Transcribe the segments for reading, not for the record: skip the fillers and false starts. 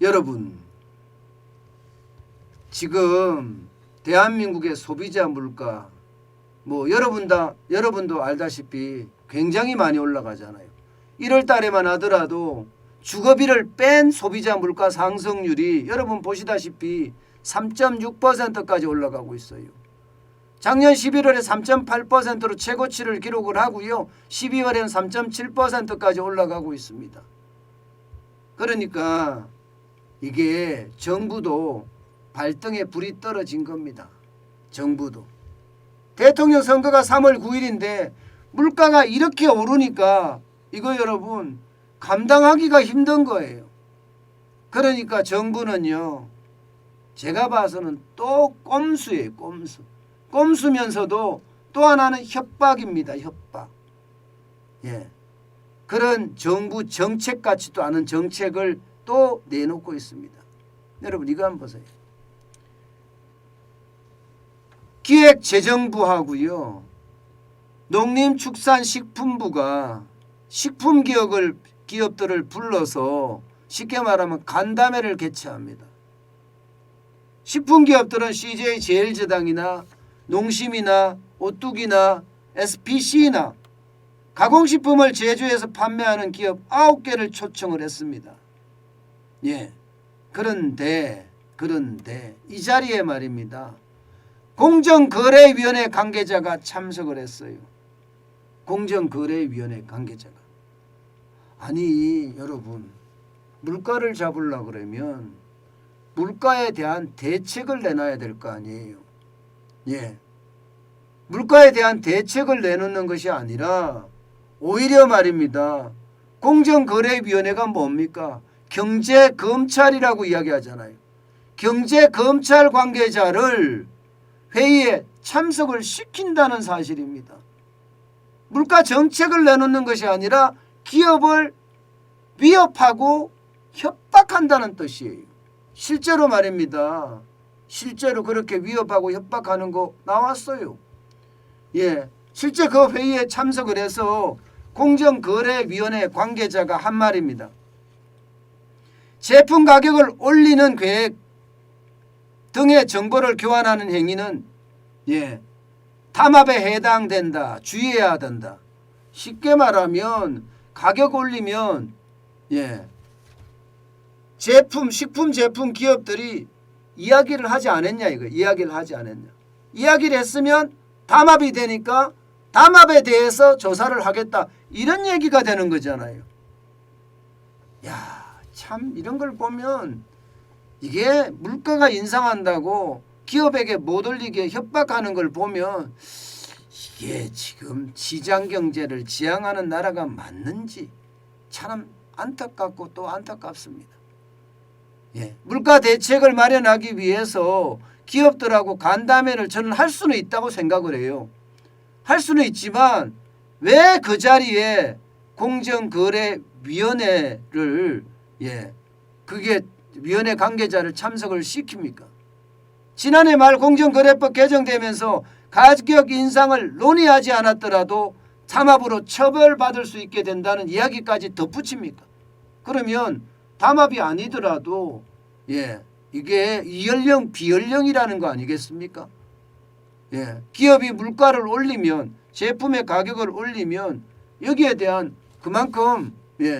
여러분, 지금 대한민국의 소비자 물가 여러분도 알다시피 굉장히 많이 올라가잖아요. 1월 달에만 하더라도 주거비를 뺀 소비자 물가 상승률이 여러분 보시다시피 3.6%까지 올라가고 있어요. 작년 11월에 3.8%로 최고치를 기록을 하고요. 12월에는 3.7%까지 올라가고 있습니다. 그러니까 이게 정부도 발등에 불이 떨어진 겁니다. 정부도. 대통령 선거가 3월 9일인데 물가가 이렇게 오르니까 이거 여러분 감당하기가 힘든 거예요. 그러니까 정부는요. 제가 봐서는 또 꼼수예요. 꼼수. 꼼수면서도 또 하나는 협박입니다. 협박. 예. 그런 정부 정책 같지도 않은 정책을 또 내놓고 있습니다. 여러분 이거 한번 보세요. 기획재정부하고요. 농림축산식품부가 식품기업들을 불러서 쉽게 말하면 간담회를 개최합니다. 식품기업들은 CJ 제일제당이나 농심이나 오뚜기나 SPC나 가공식품을 제조해서 판매하는 기업 9개를 초청을 했습니다. 예. 그런데 이 자리에 말입니다. 공정거래위원회 관계자가 참석을 했어요. 공정거래위원회 관계자가. 아니 여러분 물가를 잡으려고 그러면 물가에 대한 대책을 내놔야 될 거 아니에요. 예. 물가에 대한 대책을 내놓는 것이 아니라 오히려 말입니다. 공정거래위원회가 뭡니까? 경제검찰이라고 이야기하잖아요. 경제검찰 관계자를 회의에 참석을 시킨다는 사실입니다. 물가 정책을 내놓는 것이 아니라 기업을 위협하고 협박한다는 뜻이에요. 실제로 말입니다. 실제로 그렇게 위협하고 협박하는 거 나왔어요. 예, 실제 그 회의에 참석을 해서 공정거래위원회 관계자가 한 말입니다. 제품 가격을 올리는 계획 등의 정보를 교환하는 행위는 담합에 해당된다. 주의해야 된다. 쉽게 말하면 가격 올리면 식품 제품 기업들이 이야기를 하지 않았냐 이거. 이야기를 하지 않았냐. 이야기를 했으면 담합이 되니까 담합에 대해서 조사를 하겠다. 이런 얘기가 되는 거잖아요. 야, 참 이런 걸 보면 이게 물가가 인상한다고 기업에게 못 올리게 협박하는 걸 보면 이게 지금 시장경제를 지향하는 나라가 맞는지 참 안타깝고 또 안타깝습니다. 예, 물가 대책을 마련하기 위해서 기업들하고 간담회를 저는 할 수는 있다고 생각을 해요. 할 수는 있지만 왜 그 자리에 공정거래위원회를 그게 위원회 관계자를 참석을 시킵니까? 지난해 말 공정거래법 개정되면서 가격 인상을 논의하지 않았더라도 담합으로 처벌받을 수 있게 된다는 이야기까지 덧붙입니까? 그러면 담합이 아니더라도 이게 이연령 비연령이라는 거 아니겠습니까? 기업이 물가를 올리면 제품의 가격을 올리면 여기에 대한 그만큼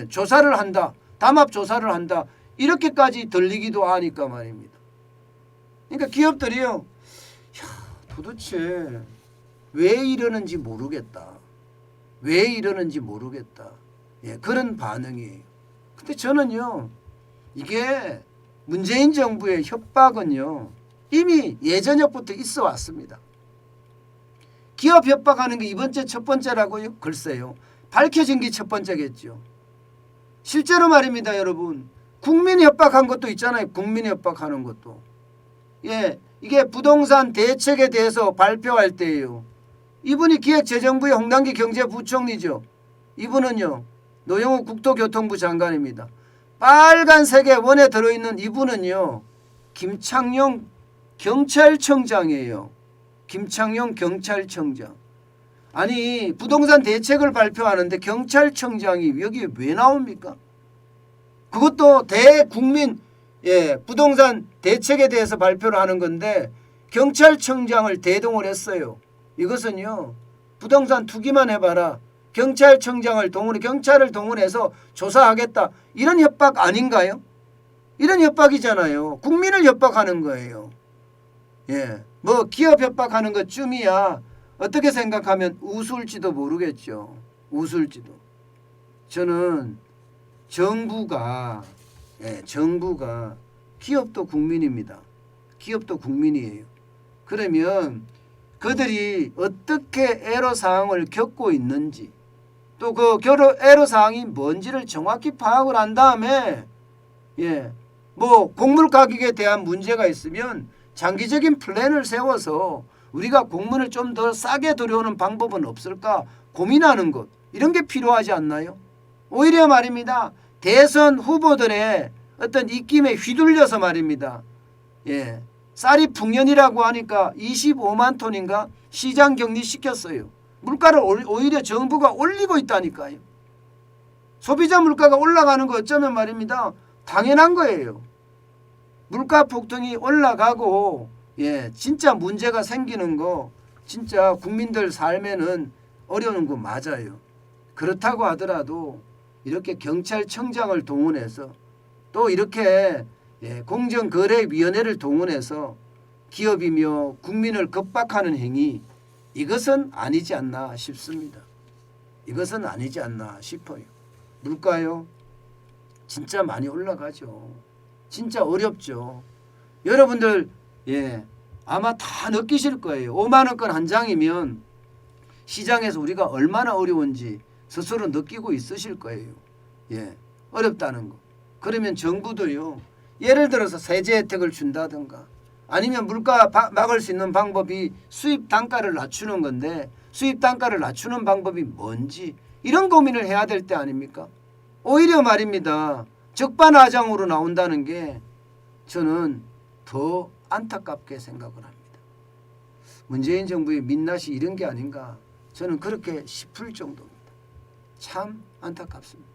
조사를 한다. 담합 조사를 한다. 이렇게까지 들리기도 하니까 말입니다. 그러니까 기업들이요. 도대체 왜 이러는지 모르겠다. 왜 이러는지 모르겠다. 그런 반응이에요. 근데 저는요. 이게 문재인 정부의 협박은요. 이미 예전부터 있어 왔습니다. 기업 협박하는 게 이번 주 첫 번째라고요? 글쎄요. 밝혀진 게 첫 번째겠죠. 실제로 여러분. 국민 협박한 것도 있잖아요. 국민 협박하는 것도. 이게 부동산 대책에 대해서 발표할 때예요. 이분이 기획재정부의 홍남기 경제부총리죠. 이분은요. 노영우 국토교통부 장관입니다. 빨간색의 원에 들어있는 이분은요. 김창룡 경찰청장이에요. 김창룡 경찰청장. 아니 부동산 대책을 발표하는데 경찰청장이 여기 왜 나옵니까? 그것도 대국민 부동산 대책에 대해서 발표를 하는 건데 경찰청장을 대동을 했어요. 이것은요, 부동산 투기만 해봐라, 경찰청장을 경찰을 동원해서 조사하겠다, 이런 협박 아닌가요? 이런 협박이잖아요. 국민을 협박하는 거예요. 뭐 기업 협박하는 것쯤이야 어떻게 생각하면 우스울지도 모르겠죠. 우스울지도. 저는 정부가 기업도 국민입니다. 기업도 국민이에요. 그러면 그들이 어떻게 애로사항을 겪고 있는지, 또 그 애로사항이 뭔지를 정확히 파악을 한 다음에 뭐 곡물 가격에 대한 문제가 있으면 장기적인 플랜을 세워서 우리가 곡물을 좀 더 싸게 들여오는 방법은 없을까 고민하는 것, 이런 게 필요하지 않나요? 오히려 말입니다, 대선 후보들의 어떤 입김에 휘둘려서 말입니다, 쌀이 풍년이라고 하니까 25만 톤인가 시장 격리시켰어요. 물가를 오히려 정부가 올리고 있다니까요. 소비자 물가가 올라가는 거 어쩌면 말입니다, 당연한 거예요. 물가 폭등이 올라가고 진짜 문제가 생기는 거, 진짜 국민들 삶에는 어려운 거 맞아요. 그렇다고 하더라도 이렇게 경찰청장을 동원해서 또 이렇게 공정거래위원회를 동원해서 기업이며 국민을 겁박하는 행위, 이것은 아니지 않나 싶습니다. 이것은 아니지 않나 싶어요. 물가요, 진짜 많이 올라가죠. 진짜 어렵죠. 여러분들 아마 다 느끼실 거예요. 5만 원권 한 장이면 시장에서 우리가 얼마나 어려운지 스스로 느끼고 있으실 거예요. 어렵다는 거. 그러면 정부도요, 예를 들어서 세제 혜택을 준다든가, 아니면 물가 막을 수 있는 방법이 수입 단가를 낮추는 건데 수입 단가를 낮추는 방법이 뭔지, 이런 고민을 해야 될 때 아닙니까? 오히려 말입니다, 적반하장으로 나온다는 게 저는 더 안타깝게 생각을 합니다. 문재인 정부의 민낯이 이런 게 아닌가, 저는 그렇게 싶을 정도입니다. 참 안타깝습니다.